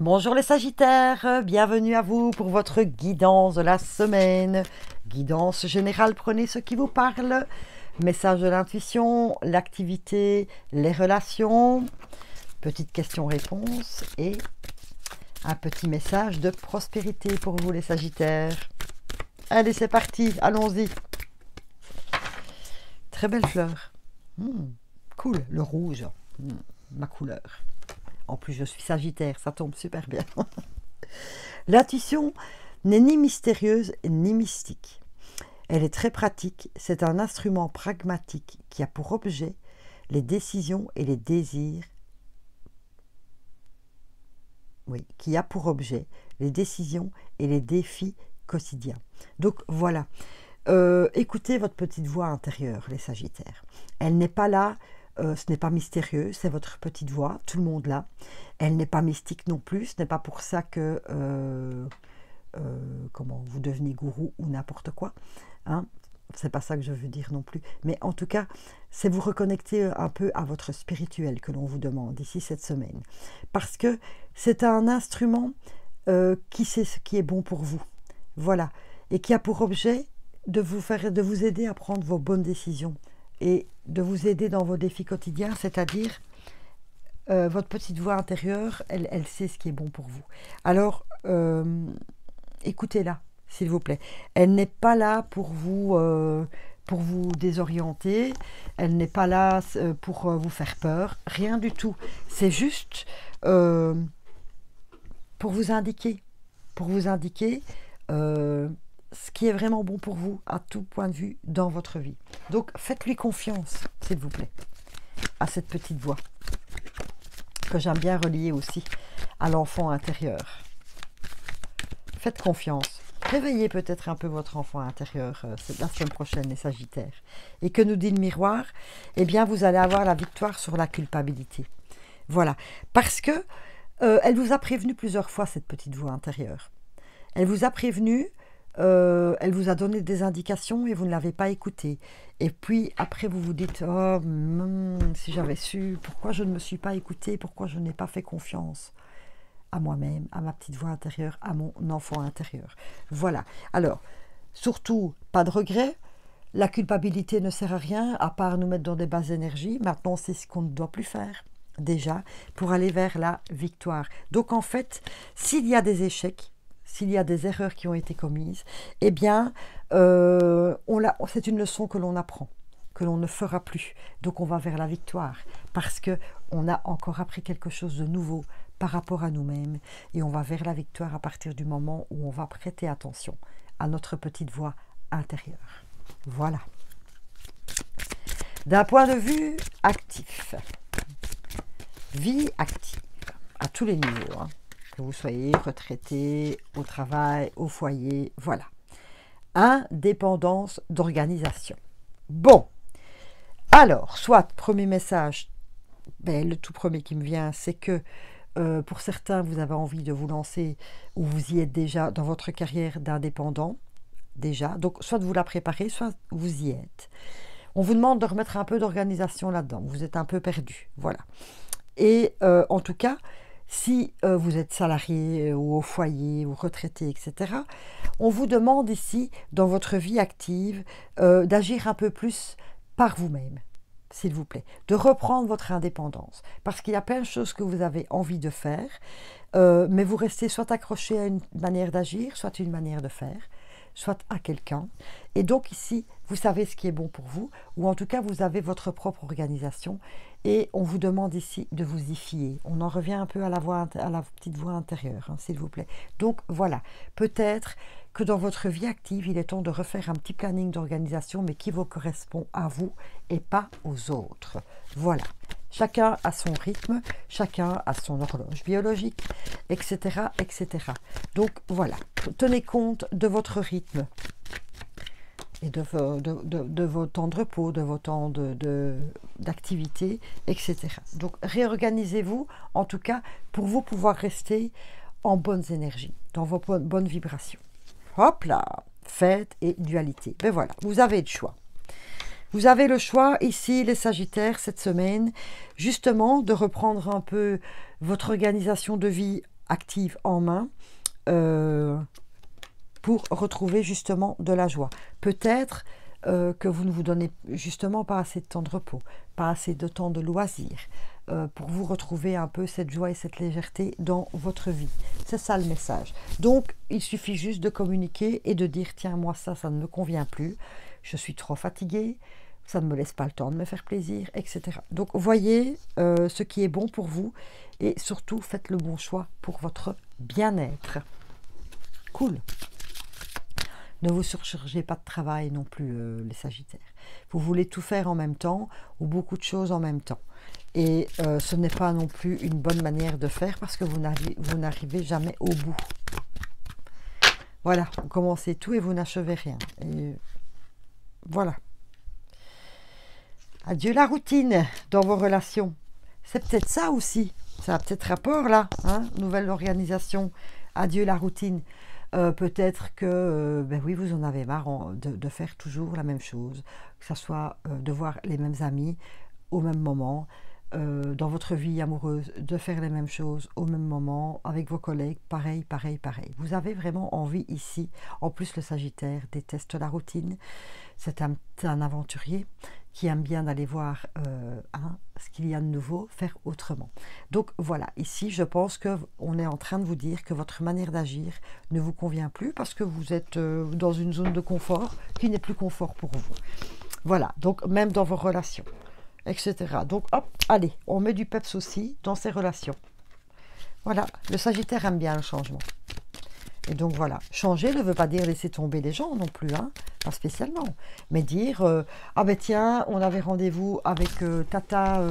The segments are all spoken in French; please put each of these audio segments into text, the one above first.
Bonjour les Sagittaires, bienvenue à vous pour votre guidance de la semaine. Guidance générale, prenez ce qui vous parle. Message de l'intuition, l'activité, les relations. Petite question-réponse et un petit message de prospérité pour vous les Sagittaires. Allez, c'est parti, allons-y. Très belle fleur. Cool, le rouge, ma couleur. En plus, je suis Sagittaire, ça tombe super bien. L'intuition n'est ni mystérieuse ni mystique. Elle est très pratique. C'est un instrument pragmatique qui a pour objet les décisions et les désirs. Oui, qui a pour objet les décisions et les défis quotidiens. Donc voilà. Écoutez votre petite voix intérieure, les Sagittaires. Elle n'est pas là. Ce n'est pas mystérieux, c'est votre petite voix, tout le monde l'a. Elle n'est pas mystique non plus, ce n'est pas pour ça que comment vous devenez gourou ou n'importe quoi. Hein, c'est pas ça que je veux dire non plus. Mais en tout cas, c'est vous reconnecter un peu à votre spirituel que l'on vous demande ici cette semaine. Parce que c'est un instrument qui sait ce qui est bon pour vous. Voilà. Et qui a pour objet de vous aider à prendre vos bonnes décisions. Et de vous aider dans vos défis quotidiens, c'est-à-dire votre petite voix intérieure, elle sait ce qui est bon pour vous. Alors, écoutez-la, s'il vous plaît. Elle n'est pas là pour vous désorienter, elle n'est pas là pour vous faire peur, rien du tout. C'est juste pour vous indiquer, ce qui est vraiment bon pour vous à tout point de vue dans votre vie. Donc faites-lui confiance, s'il vous plaît, à cette petite voix que j'aime bien relier aussi à l'enfant intérieur. Faites confiance. Réveillez peut-être un peu votre enfant intérieur la semaine prochaine, les Sagittaires. Et que nous dit le miroir? Eh bien, vous allez avoir la victoire sur la culpabilité. Voilà. Parce que elle vous a prévenu plusieurs fois, cette petite voix intérieure. Elle vous a prévenu. Elle vous a donné des indications et vous ne l'avez pas écouté. Et puis après vous vous dites, oh, si j'avais su, pourquoi je ne me suis pas écouté, pourquoi je n'ai pas fait confiance à moi-même, à ma petite voix intérieure, à mon enfant intérieur. Voilà. Alors, surtout, pas de regret. La culpabilité ne sert à rien, à part nous mettre dans des basses énergies. Maintenant, c'est ce qu'on ne doit plus faire, déjà, pour aller vers la victoire. Donc en fait, s'il y a des échecs, s'il y a des erreurs qui ont été commises, eh bien, c'est une leçon que l'on apprend, que l'on ne fera plus. Donc, on va vers la victoire, parce qu'on a encore appris quelque chose de nouveau par rapport à nous-mêmes, et on va vers la victoire à partir du moment où on va prêter attention à notre petite voix intérieure. Voilà. D'un point de vue actif, vie active, à tous les niveaux, hein. Que vous soyez retraité, au travail, au foyer, voilà. Indépendance d'organisation. Bon, alors, soit, premier message, le tout premier qui me vient, c'est que pour certains, vous avez envie de vous lancer, ou vous y êtes déjà dans votre carrière d'indépendant, déjà. Donc, soit vous la préparez, soit vous y êtes. On vous demande de remettre un peu d'organisation là-dedans. Vous êtes un peu perdu, voilà. Et en tout cas, si vous êtes salarié ou au foyer ou retraité, etc., on vous demande ici, dans votre vie active, d'agir un peu plus par vous-même, s'il vous plaît, de reprendre votre indépendance. Parce qu'il y a plein de choses que vous avez envie de faire, mais vous restez soit accroché à une manière d'agir, soit une manière de faire, soit à quelqu'un. Et donc ici, vous savez ce qui est bon pour vous, ou en tout cas, vous avez votre propre organisation, et on vous demande ici de vous y fier. On en revient un peu à la petite voix intérieure, hein, s'il vous plaît. Donc voilà, peut-être que dans votre vie active, il est temps de refaire un petit planning d'organisation, mais qui vous correspond à vous et pas aux autres. Voilà. Chacun a son rythme, chacun a son horloge biologique, etc., etc. Donc voilà, tenez compte de votre rythme et de vos temps de repos, de vos temps d'activité, etc. Donc réorganisez-vous, en tout cas, pour vous pouvoir rester en bonnes énergies, dans vos bonnes vibrations. Hop là, fête et dualité. Ben voilà, vous avez le choix. Vous avez le choix ici, les Sagittaires, cette semaine, justement, de reprendre un peu votre organisation de vie active en main pour retrouver justement de la joie. Peut-être que vous ne vous donnez justement pas assez de temps de repos, pas assez de temps de loisirs, pour vous retrouver un peu cette joie et cette légèreté dans votre vie. C'est ça le message. Donc, il suffit juste de communiquer et de dire, tiens, moi ça ne me convient plus, je suis trop fatiguée, ça ne me laisse pas le temps de me faire plaisir, etc. Donc, voyez ce qui est bon pour vous et surtout, faites le bon choix pour votre bien-être. Cool. Ne vous surchargez pas de travail non plus, les Sagittaires. Vous voulez tout faire en même temps ou beaucoup de choses en même temps. Et ce n'est pas non plus une bonne manière de faire parce que vous n'arrivez jamais au bout. Voilà, vous commencez tout et vous n'achevez rien. Et voilà. Adieu la routine dans vos relations. C'est peut-être ça aussi. Ça a peut-être rapport là, hein, nouvelle organisation. Adieu la routine. Peut-être que, ben oui, vous en avez marre de faire toujours la même chose, que ce soit de voir les mêmes amis au même moment, dans votre vie amoureuse, de faire les mêmes choses au même moment, avec vos collègues, pareil, pareil, pareil. Vous avez vraiment envie ici, en plus le Sagittaire déteste la routine, c'est un aventurier qui aime bien d'aller voir ce qu'il y a de nouveau, faire autrement. Donc voilà, ici je pense qu'on est en train de vous dire que votre manière d'agir ne vous convient plus parce que vous êtes dans une zone de confort qui n'est plus confort pour vous. Voilà, donc même dans vos relations, etc. Donc hop, allez, on met du peps aussi dans ces relations. Voilà, le Sagittaire aime bien le changement. Et donc voilà, changer ne veut pas dire laisser tomber les gens non plus, hein, pas spécialement. Mais dire, ah ben tiens, on avait rendez-vous avec Tata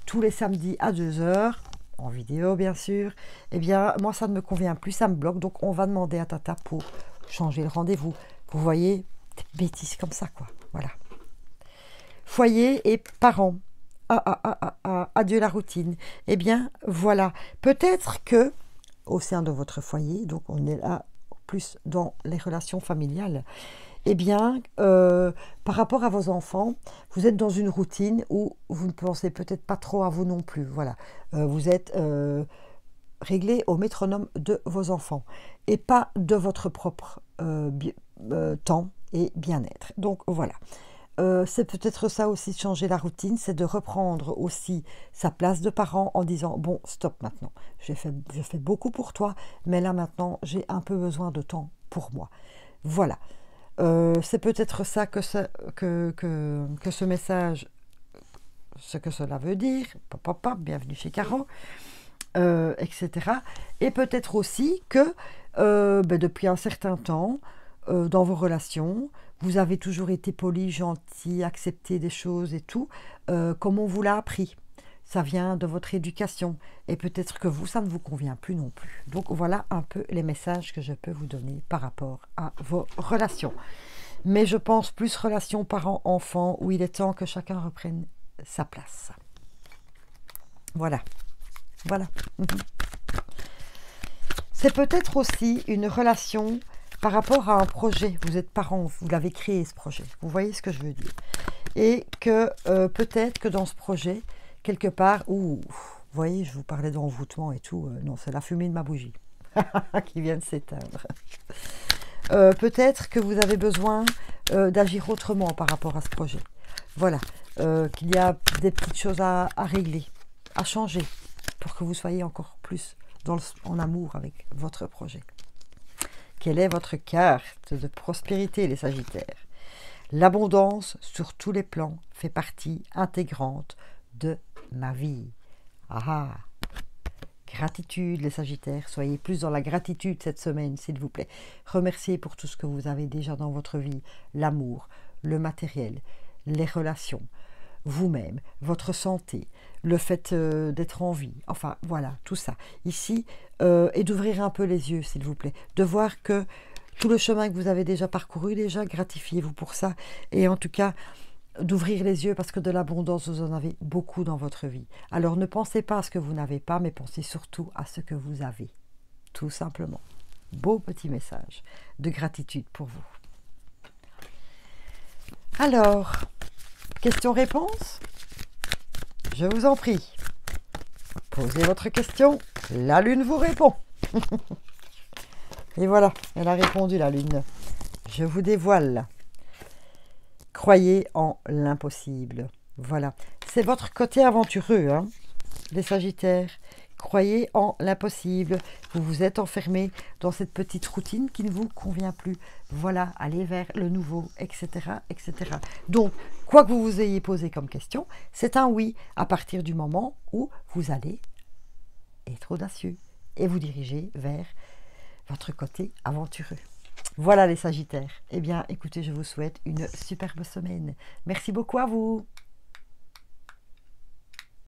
tous les samedis à 2 h, en vidéo bien sûr. Eh bien, moi ça ne me convient plus, ça me bloque, donc on va demander à Tata pour changer le rendez-vous. Vous voyez, des bêtises comme ça quoi, voilà. Foyer et parents. Adieu la routine. Eh bien, voilà, peut-être que au sein de votre foyer, donc on est là plus dans les relations familiales, eh bien, par rapport à vos enfants, vous êtes dans une routine où vous ne pensez peut-être pas trop à vous non plus. Voilà, vous êtes réglé au métronome de vos enfants et pas de votre propre temps et bien-être. Donc voilà. C'est peut-être ça aussi, de changer la routine, c'est de reprendre aussi sa place de parent en disant, bon, stop maintenant, je fais beaucoup pour toi, mais là maintenant, j'ai un peu besoin de temps pour moi. Voilà, c'est peut-être ça que ce message, ce que cela veut dire, bienvenue chez Caro, etc. Et peut-être aussi que depuis un certain temps, dans vos relations, vous avez toujours été poli, gentil, accepté des choses et tout, comme on vous l'a appris. Ça vient de votre éducation. Et peut-être que vous, ça ne vous convient plus non plus. Donc voilà un peu les messages que je peux vous donner par rapport à vos relations. Mais je pense plus relations parents-enfants, où il est temps que chacun reprenne sa place. Voilà. Voilà. C'est peut-être aussi une relation par rapport à un projet. Vous êtes parent, vous l'avez créé ce projet. Vous voyez ce que je veux dire. Et que peut-être que dans ce projet, quelque part, vous voyez, je vous parlais d'envoûtement et tout. Non, c'est la fumée de ma bougie qui vient de s'éteindre. Peut-être que vous avez besoin d'agir autrement par rapport à ce projet. Voilà. Qu'il y a des petites choses à régler, à changer, pour que vous soyez encore plus en amour avec votre projet. Quelle est votre carte de prospérité, les Sagittaires? L'abondance sur tous les plans fait partie intégrante de ma vie. Gratitude, les Sagittaires. Soyez plus dans la gratitude cette semaine, s'il vous plaît. Remerciez pour tout ce que vous avez déjà dans votre vie. L'amour, le matériel, les relations, vous-même, votre santé, le fait d'être en vie, enfin voilà, tout ça. Ici, et d'ouvrir un peu les yeux, s'il vous plaît, de voir que tout le chemin que vous avez déjà parcouru, déjà, gratifiez-vous pour ça, et en tout cas, d'ouvrir les yeux, parce que de l'abondance, vous en avez beaucoup dans votre vie. Alors ne pensez pas à ce que vous n'avez pas, mais pensez surtout à ce que vous avez, tout simplement. Beau petit message de gratitude pour vous. Alors, question-réponse? Je vous en prie. Posez votre question, La Lune vous répond. Et voilà, elle a répondu, la Lune. Je vous dévoile. Croyez en l'impossible. Voilà. C'est votre côté aventureux, hein, les Sagittaires. Croyez en l'impossible. Vous vous êtes enfermé dans cette petite routine qui ne vous convient plus. Voilà, allez vers le nouveau, etc., etc. Donc, quoi que vous vous ayez posé comme question, c'est un oui à partir du moment où vous allez être audacieux et vous diriger vers votre côté aventureux. Voilà les Sagittaires. Eh bien, écoutez, je vous souhaite une superbe semaine. Merci beaucoup à vous.